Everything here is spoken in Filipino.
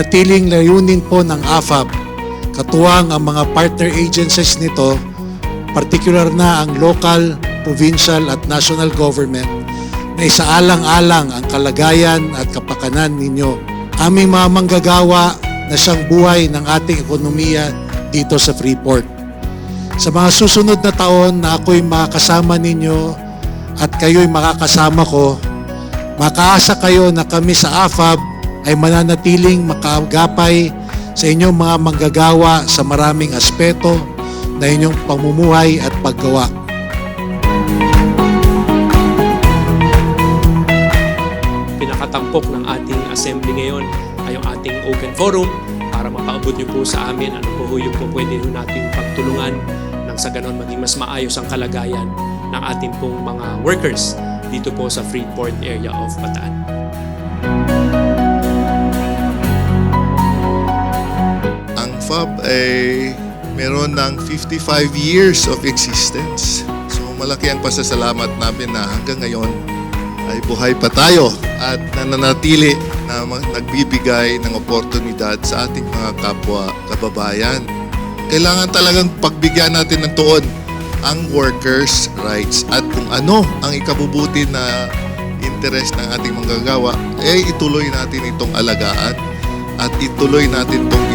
mananatiling layunin po ng AFAB, katuwang ang mga partner agencies nito, partikular na ang local, provincial at national government, na isaalang-alang ang kalagayan at kapakanan ninyo. Aming mga manggagawa na siyang buhay ng ating ekonomiya dito sa Freeport. Sa mga susunod na taon na ako'y makakasama ninyo at kayo'y makakasama ko, makaasa kayo na kami sa AFAB ay mananatiling makaagapay sa inyong mga manggagawa sa maraming aspeto na inyong pamumuhay at paggawa. Pinakatampok ng ating assembly ngayon ay yung ating open forum para mapaabot niyo po sa amin ano po yung po pwede natin pagtulungan nang sa ganon maging mas maayos ang kalagayan ng ating pong mga workers dito po sa Freeport area of Bataan. Ang FAB ay meron ng 55 years of existence. So malaki ang pasasalamat namin na hanggang ngayon ay buhay pa tayo at nananatili na nagbibigay ng oportunidad sa ating mga kapwa kababayan. Kailangan talagang pagbigyan natin ng tuon ang workers' rights at kung ano ang ikabubuti na interest ng ating manggagawa, ay ituloy natin itong alagaan at ituloy natin itong